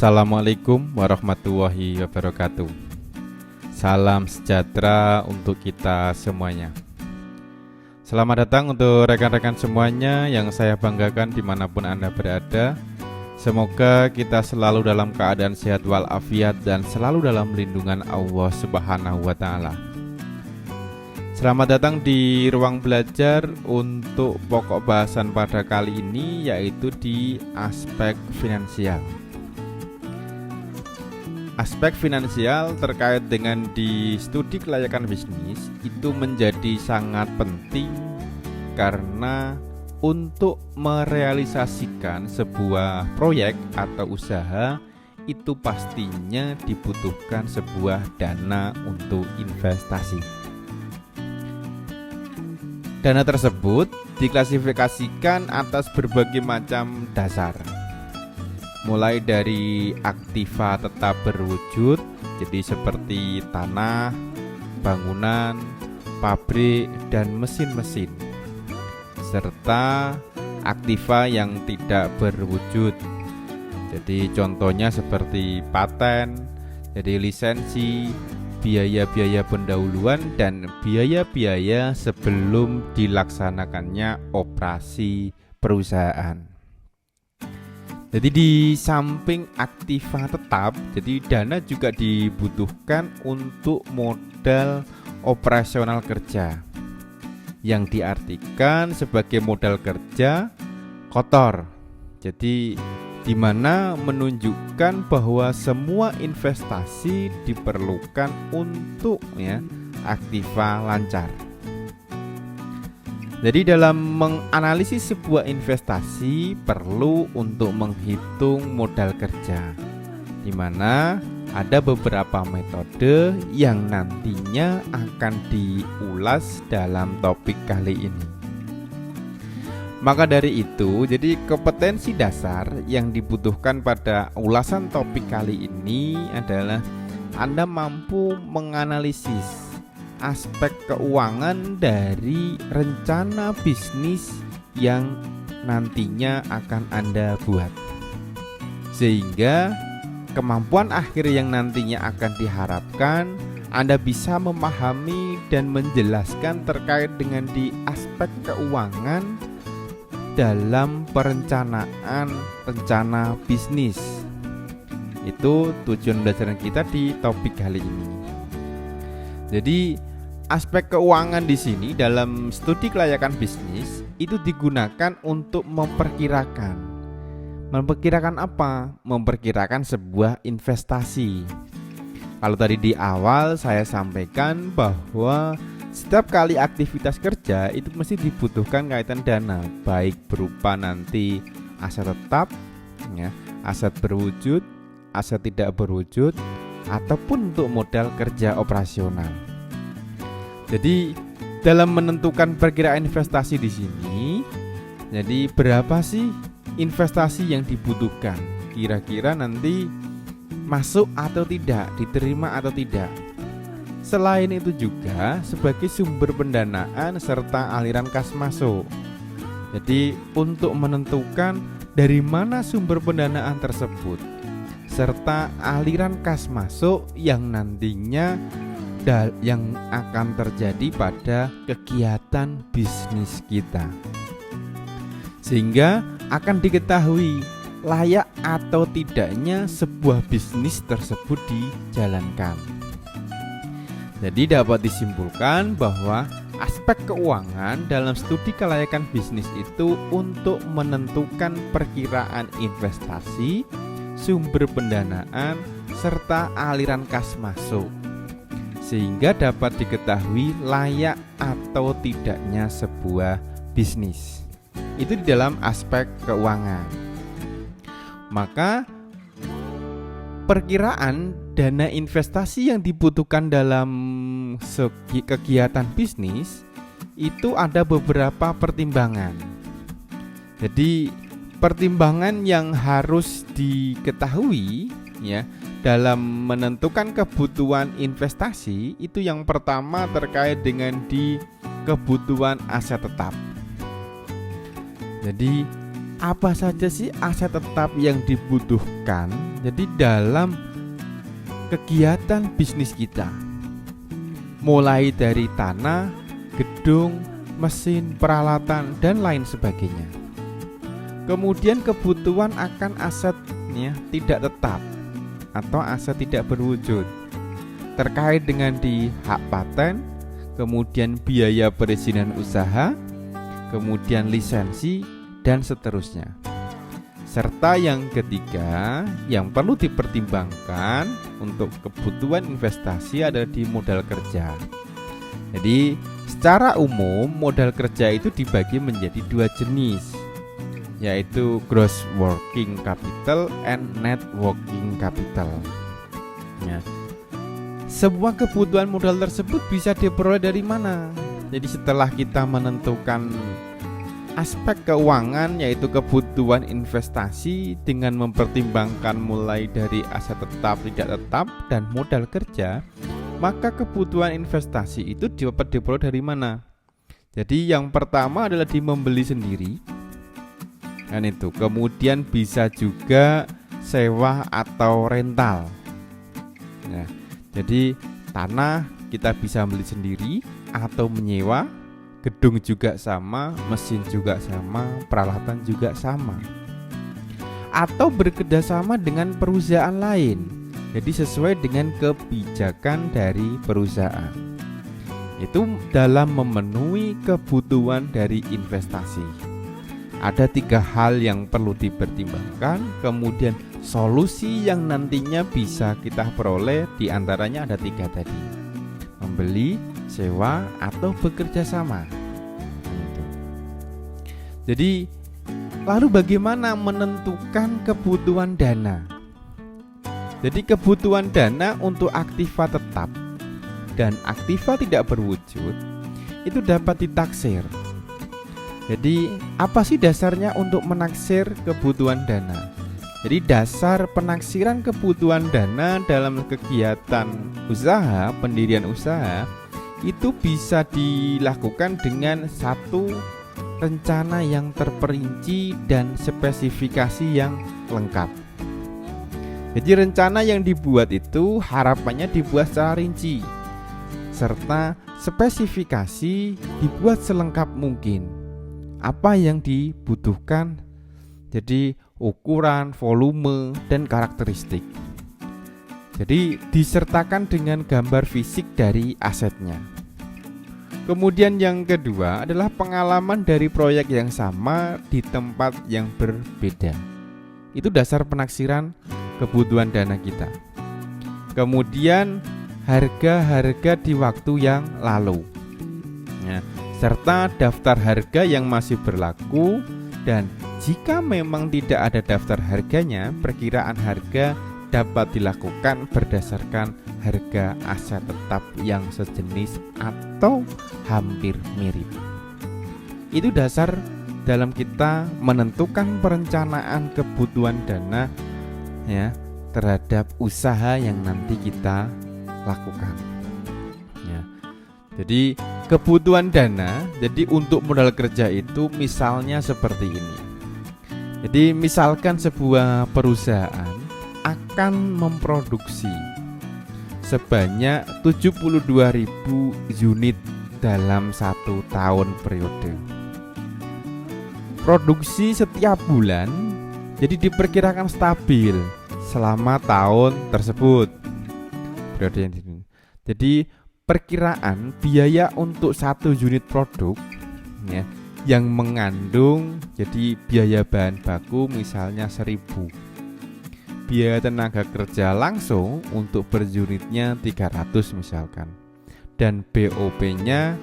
Assalamualaikum warahmatullahi wabarakatuh. Salam sejahtera untuk kita semuanya. Selamat datang untuk rekan-rekan semuanya yang saya banggakan dimanapun Anda berada. Semoga kita selalu dalam keadaan sehat walafiat dan selalu dalam lindungan Allah Subhanahu wa Ta'ala. Selamat datang di ruang belajar untuk pokok bahasan pada kali ini, yaitu di aspek finansial. Aspek finansial terkait dengan di studi kelayakan bisnis itu menjadi sangat penting karena untuk merealisasikan sebuah proyek atau usaha itu pastinya dibutuhkan sebuah dana untuk investasi. Dana tersebut diklasifikasikan atas berbagai macam dasar, mulai dari aktiva tetap berwujud, jadi seperti tanah, bangunan, pabrik, dan mesin-mesin, serta aktiva yang tidak berwujud. Jadi contohnya seperti paten, jadi lisensi, biaya-biaya pendahuluan, dan biaya-biaya sebelum dilaksanakannya operasi perusahaan. Jadi di samping aktiva tetap, jadi dana juga dibutuhkan untuk modal operasional kerja, yang diartikan sebagai modal kerja kotor. Jadi di mana menunjukkan bahwa semua investasi diperlukan untuk aktiva lancar. Jadi dalam menganalisis sebuah investasi perlu untuk menghitung modal kerja, di mana ada beberapa metode yang nantinya akan diulas dalam topik kali ini. Maka dari itu, jadi kompetensi dasar yang dibutuhkan pada ulasan topik kali ini adalah Anda mampu menganalisis aspek keuangan dari rencana bisnis yang nantinya akan Anda buat, sehingga kemampuan akhir yang nantinya akan diharapkan Anda bisa memahami dan menjelaskan terkait dengan di aspek keuangan dalam perencanaan rencana bisnis. Itu tujuan belajar kita di topik kali ini. Jadi aspek keuangan di sini dalam studi kelayakan bisnis itu digunakan untuk memperkirakan. Memperkirakan apa? Memperkirakan sebuah investasi. Kalau tadi di awal saya sampaikan bahwa setiap kali aktivitas kerja itu mesti dibutuhkan kaitan dana, baik berupa nanti aset tetap, aset berwujud, aset tidak berwujud, ataupun untuk modal kerja operasional. Jadi dalam menentukan perkiraan investasi di sini, jadi berapa sih investasi yang dibutuhkan? Kira-kira nanti masuk atau tidak, diterima atau tidak. Selain itu juga sebagai sumber pendanaan serta aliran kas masuk. Jadi untuk menentukan dari mana sumber pendanaan tersebut serta aliran kas masuk yang nantinya yang akan terjadi pada kegiatan bisnis kita, sehingga akan diketahui layak atau tidaknya sebuah bisnis tersebut dijalankan. Jadi dapat disimpulkan bahwa aspek keuangan dalam studi kelayakan bisnis itu untuk menentukan perkiraan investasi, sumber pendanaan, serta aliran kas masuk, sehingga dapat diketahui layak atau tidaknya sebuah bisnis. Itu di dalam aspek keuangan. Maka perkiraan dana investasi yang dibutuhkan dalam segi kegiatan bisnis itu ada beberapa pertimbangan. Jadi pertimbangan yang harus diketahui dalam menentukan kebutuhan investasi itu yang pertama terkait dengan di kebutuhan aset tetap. Jadi apa saja sih aset tetap yang dibutuhkan Jadi dalam kegiatan bisnis kita, mulai dari tanah, gedung, mesin, peralatan, dan lain sebagainya. Kemudian kebutuhan akan asetnya tidak tetap atau aset tidak berwujud, terkait dengan di hak paten, kemudian biaya perizinan usaha, kemudian lisensi, dan seterusnya. Serta yang ketiga yang perlu dipertimbangkan untuk kebutuhan investasi adalah di modal kerja. Jadi secara umum modal kerja itu dibagi menjadi dua jenis, yaitu gross working capital and net working capital. Ya. Sebuah kebutuhan modal tersebut bisa diperoleh dari mana? Jadi setelah kita menentukan aspek keuangan, yaitu kebutuhan investasi dengan mempertimbangkan mulai dari aset tetap, tidak tetap, dan modal kerja, maka kebutuhan investasi itu dapat diperoleh dari mana? Jadi yang pertama adalah di membeli sendiri, kan itu. Kemudian bisa juga sewa atau rental. Nah, jadi tanah kita bisa beli sendiri atau menyewa. Gedung juga sama, mesin juga sama, peralatan juga sama. Atau bekerjasama dengan perusahaan lain. Jadi sesuai dengan kebijakan dari perusahaan. Itu dalam memenuhi kebutuhan dari investasi. Ada 3 hal yang perlu dipertimbangkan, kemudian solusi yang nantinya bisa kita peroleh diantaranya ada 3 tadi: membeli, sewa, atau bekerja sama. Jadi lalu bagaimana menentukan kebutuhan dana? Jadi kebutuhan dana untuk aktiva tetap dan aktiva tidak berwujud itu dapat ditaksir. Jadi apa sih dasarnya untuk menaksir kebutuhan dana? Jadi dasar penaksiran kebutuhan dana dalam kegiatan usaha, pendirian usaha, itu bisa dilakukan dengan satu rencana yang terperinci dan spesifikasi yang lengkap. Jadi rencana yang dibuat itu harapannya dibuat secara rinci, serta spesifikasi dibuat selengkap mungkin. Apa yang dibutuhkan, jadi ukuran, volume, dan karakteristik. Jadi disertakan dengan gambar fisik dari asetnya. Kemudian yang kedua adalah pengalaman dari proyek yang sama di tempat yang berbeda. Itu dasar penaksiran kebutuhan dana kita. Kemudian harga-harga di waktu yang lalu, ya, serta daftar harga yang masih berlaku. Dan jika memang tidak ada daftar harganya, perkiraan harga dapat dilakukan berdasarkan harga aset tetap yang sejenis atau hampir mirip. Itu dasar dalam kita menentukan perencanaan kebutuhan dana, ya, terhadap usaha yang nanti kita lakukan, ya. Jadi kebutuhan dana, jadi untuk modal kerja itu misalnya seperti ini. Jadi misalkan sebuah perusahaan akan memproduksi sebanyak 72.000 unit dalam 1 tahun periode. Produksi setiap bulan jadi diperkirakan stabil selama tahun tersebut. Jadi perkiraan biaya untuk 1 unit produk, ya, yang mengandung jadi biaya bahan baku misalnya 1.000, biaya tenaga kerja langsung untuk per unitnya 300 misalkan, dan BOP-nya,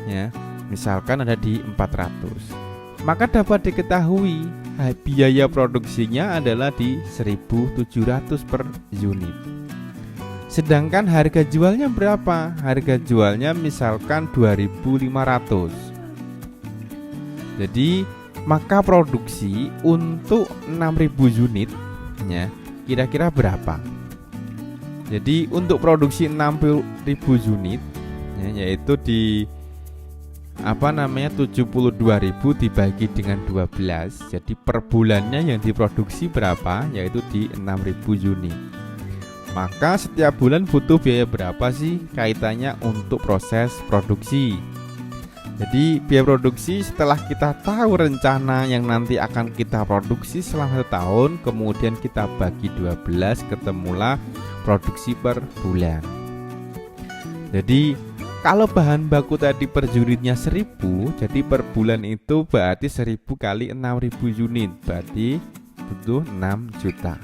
ya, misalkan ada di 400, maka dapat diketahui biaya produksinya adalah di 1.700 per unit. Sedangkan harga jualnya berapa? Harga jualnya misalkan 2.500. Jadi maka produksi untuk 6.000 unit, ya, kira-kira berapa? Jadi untuk produksi 60.000 unit, ya, yaitu 72.000 dibagi dengan 12, jadi per bulannya yang diproduksi berapa? Yaitu di 6.000 unit. Maka setiap bulan butuh biaya berapa sih kaitannya untuk proses produksi? Jadi biaya produksi setelah kita tahu rencana yang nanti akan kita produksi selama 1 tahun, kemudian kita bagi 12, ketemulah produksi per bulan. Jadi kalau bahan baku tadi per unitnya 1.000, jadi per bulan itu berarti 1.000 kali 6.000 unit, berarti butuh 6 juta.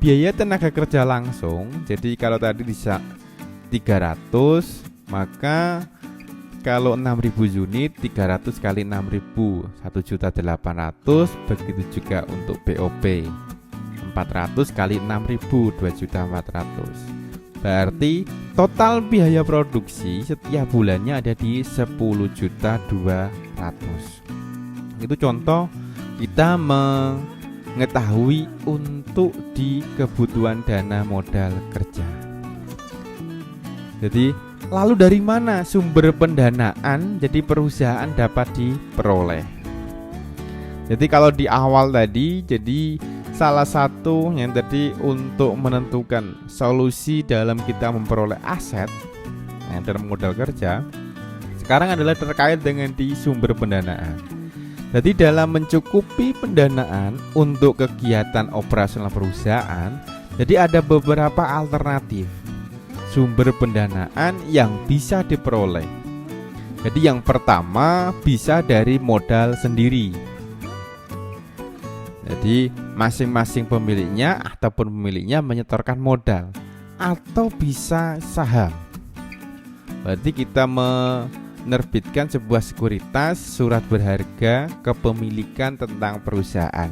Biaya tenaga kerja langsung, jadi kalau tadi bisa 300, maka kalau 6.000 unit 300 kali 6.000 1.800.000, begitu juga untuk BOP 400 kali 6.000 2.400.000. Berarti total biaya produksi setiap bulannya ada di 10.200.000. Itu contoh kita mengetahui untuk di kebutuhan dana modal kerja. Jadi lalu dari mana sumber pendanaan jadi perusahaan dapat diperoleh? Jadi kalau di awal tadi, jadi salah satu yang tadi untuk menentukan solusi dalam kita memperoleh aset dalam modal kerja, sekarang adalah terkait dengan di sumber pendanaan. Jadi dalam mencukupi pendanaan untuk kegiatan operasional perusahaan, jadi ada beberapa alternatif sumber pendanaan yang bisa diperoleh. Jadi yang pertama bisa dari modal sendiri. Jadi masing-masing pemiliknya ataupun pemiliknya menyetorkan modal atau bisa saham. Berarti kita menerbitkan sebuah sekuritas surat berharga kepemilikan tentang perusahaan.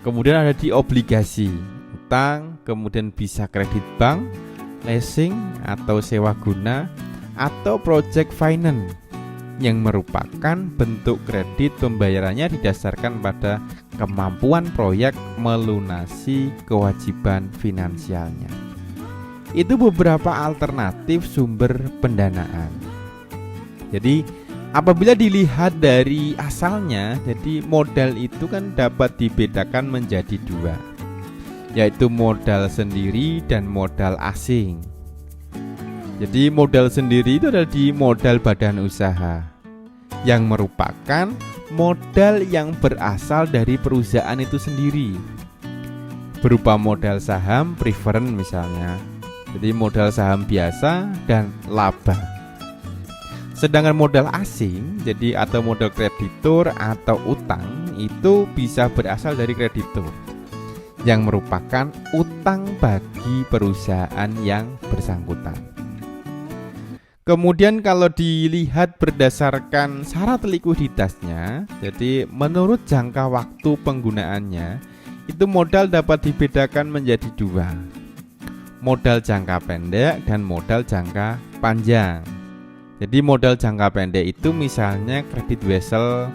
Kemudian ada di obligasi, utang, kemudian bisa kredit bank, leasing atau sewa guna, atau project finance yang merupakan bentuk kredit pembayarannya didasarkan pada kemampuan proyek melunasi kewajiban finansialnya. Itu beberapa alternatif sumber pendanaan. Jadi apabila dilihat dari asalnya, jadi modal itu kan dapat dibedakan menjadi 2, yaitu modal sendiri dan modal asing. Jadi modal sendiri itu adalah di modal badan usaha, yang merupakan modal yang berasal dari perusahaan itu sendiri, berupa modal saham preferred misalnya. Jadi modal saham biasa dan laba. Sedangkan modal asing, jadi atau modal kreditur atau utang, itu bisa berasal dari kreditur, yang merupakan utang bagi perusahaan yang bersangkutan. Kemudian kalau dilihat berdasarkan syarat likuiditasnya, jadi menurut jangka waktu penggunaannya, itu modal dapat dibedakan menjadi 2, modal jangka pendek dan modal jangka panjang. Jadi modal jangka pendek itu misalnya kredit wesel,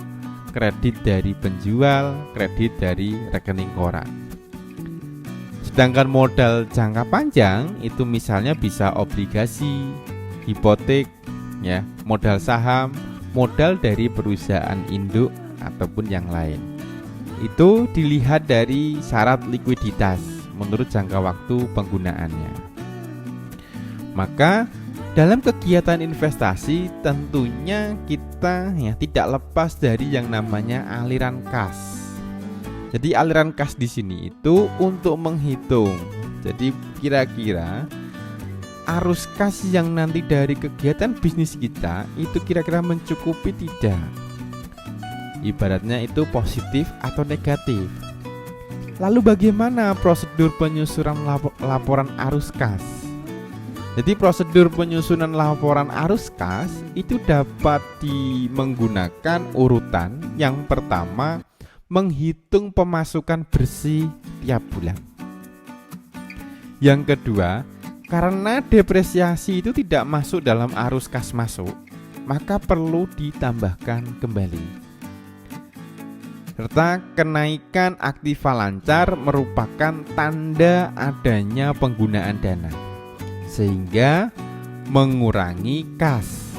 kredit dari penjual, kredit dari rekening koran. Sedangkan modal jangka panjang itu misalnya bisa obligasi, hipotek, ya, modal saham, modal dari perusahaan induk ataupun yang lain. Itu dilihat dari syarat likuiditas menurut jangka waktu penggunaannya. Maka dalam kegiatan investasi tentunya kita tidak lepas dari yang namanya aliran kas. Jadi aliran kas di sini itu untuk menghitung. Jadi kira-kira arus kas yang nanti dari kegiatan bisnis kita itu kira-kira mencukupi tidak? Ibaratnya itu positif atau negatif. Lalu bagaimana prosedur penyusunan laporan arus kas? Jadi prosedur penyusunan laporan arus kas itu dapat menggunakan urutan. Yang pertama, menghitung pemasukan bersih tiap bulan. Yang kedua, karena depresiasi itu tidak masuk dalam arus kas masuk, maka perlu ditambahkan kembali. Serta kenaikan aktiva lancar merupakan tanda adanya penggunaan dana, sehingga mengurangi kas.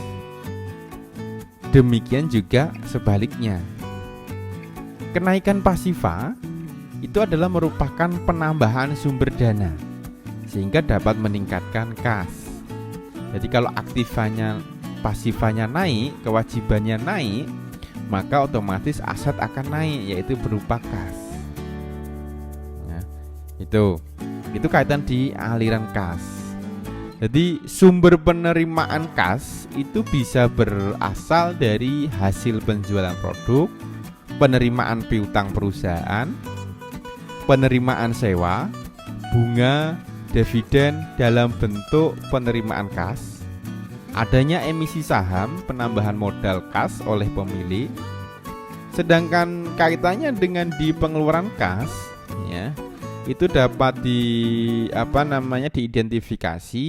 Demikian juga sebaliknya. Kenaikan pasifa itu adalah merupakan penambahan sumber dana sehingga dapat meningkatkan kas. Jadi kalau pasifanya naik, kewajibannya naik, maka otomatis aset akan naik, yaitu berupa kas. Nah, itu kaitan di aliran kas. Jadi sumber penerimaan kas itu bisa berasal dari hasil penjualan produk, penerimaan piutang perusahaan, penerimaan sewa, bunga, dividen dalam bentuk penerimaan kas, adanya emisi saham penambahan modal kas oleh pemilik. Sedangkan kaitannya dengan di pengeluaran kas, ya, itu dapat diidentifikasi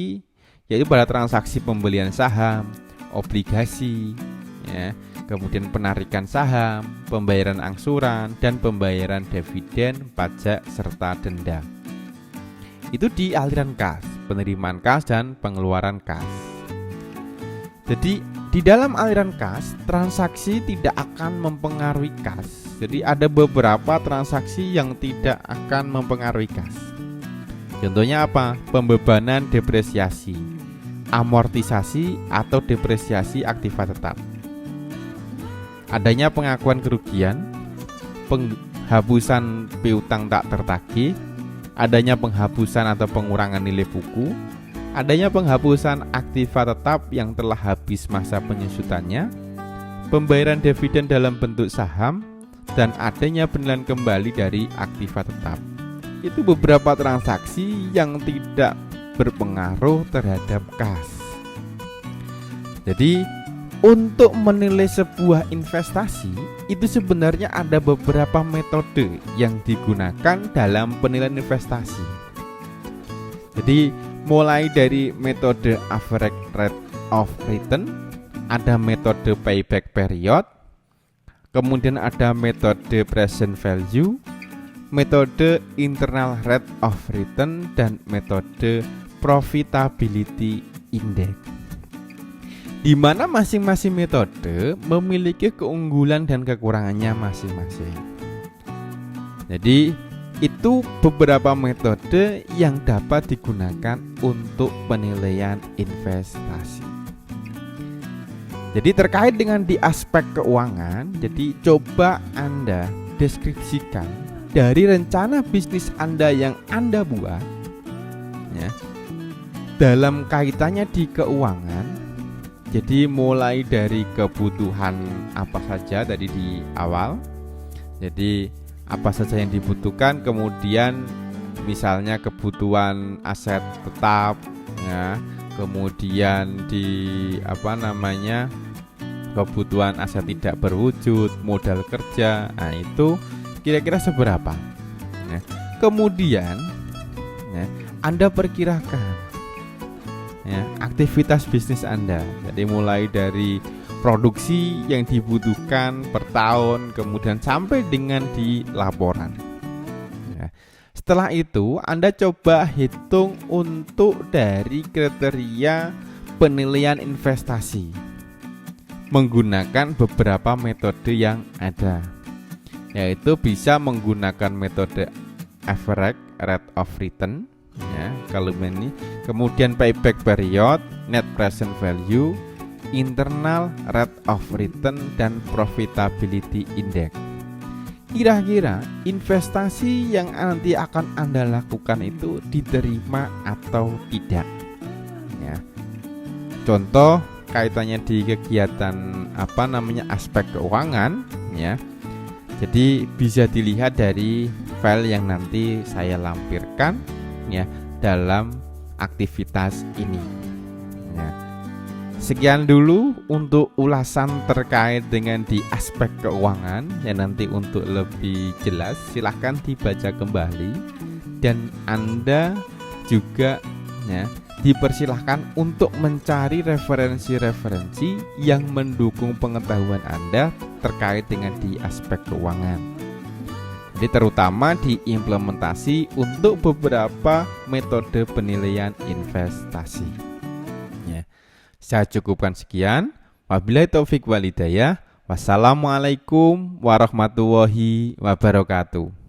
yaitu pada transaksi pembelian saham, obligasi, ya, kemudian penarikan saham, pembayaran angsuran, dan pembayaran dividen, pajak, serta denda. Itu di aliran kas, penerimaan kas dan pengeluaran kas. Jadi di dalam aliran kas, transaksi tidak akan mempengaruhi kas. Jadi ada beberapa transaksi yang tidak akan mempengaruhi kas. Contohnya apa? Pembebanan depresiasi, amortisasi atau depresiasi aktiva tetap. Adanya pengakuan kerugian, penghapusan piutang tak tertagih, adanya penghapusan atau pengurangan nilai buku, adanya penghapusan aktiva tetap yang telah habis masa penyusutannya, pembayaran dividen dalam bentuk saham, dan adanya penilaian kembali dari aktiva tetap. Itu beberapa transaksi yang tidak berpengaruh terhadap kas. Jadi untuk menilai sebuah investasi itu sebenarnya ada beberapa metode yang digunakan dalam penilaian investasi. Jadi mulai dari metode average rate of return, ada metode payback period, kemudian ada metode present value, metode internal rate of return, dan metode profitability index. Di mana masing-masing metode memiliki keunggulan dan kekurangannya masing-masing. Jadi itu beberapa metode yang dapat digunakan untuk penilaian investasi. Jadi terkait dengan di aspek keuangan, jadi coba Anda deskripsikan dari rencana bisnis Anda yang Anda buat, ya, dalam kaitannya di keuangan. Jadi mulai dari kebutuhan apa saja tadi di awal. Jadi apa saja yang dibutuhkan, kemudian misalnya kebutuhan aset tetap, ya, kemudian kebutuhan aset tidak berwujud, modal kerja, nah itu kira-kira seberapa, ya. Kemudian, ya, Anda perkirakan, ya, aktivitas bisnis Anda. Jadi mulai dari produksi yang dibutuhkan per tahun, kemudian sampai dengan di laporan, ya. Setelah itu Anda coba hitung untuk dari kriteria penilaian investasi menggunakan beberapa metode yang ada, yaitu bisa menggunakan metode average rate of return, ya, kalau ini, kemudian payback period, net present value, internal rate of return, dan profitability index. Kira-kira investasi yang nanti akan Anda lakukan itu diterima atau tidak, ya. Contoh kaitannya di kegiatan aspek keuangan, ya. Jadi bisa dilihat dari file yang nanti saya lampirkan, ya, dalam aktivitas ini, ya. Sekian dulu untuk ulasan terkait dengan di aspek keuangan. Ya, nanti untuk lebih jelas silahkan dibaca kembali, dan Anda juga, ya, dipersilahkan untuk mencari referensi-referensi yang mendukung pengetahuan Anda terkait dengan di aspek keuangan. Jadi terutama diimplementasi untuk beberapa metode penilaian investasi. Ya, saya cukupkan sekian. Wabillahi taufik wal hidayah. Wassalamualaikum warahmatullahi wabarakatuh.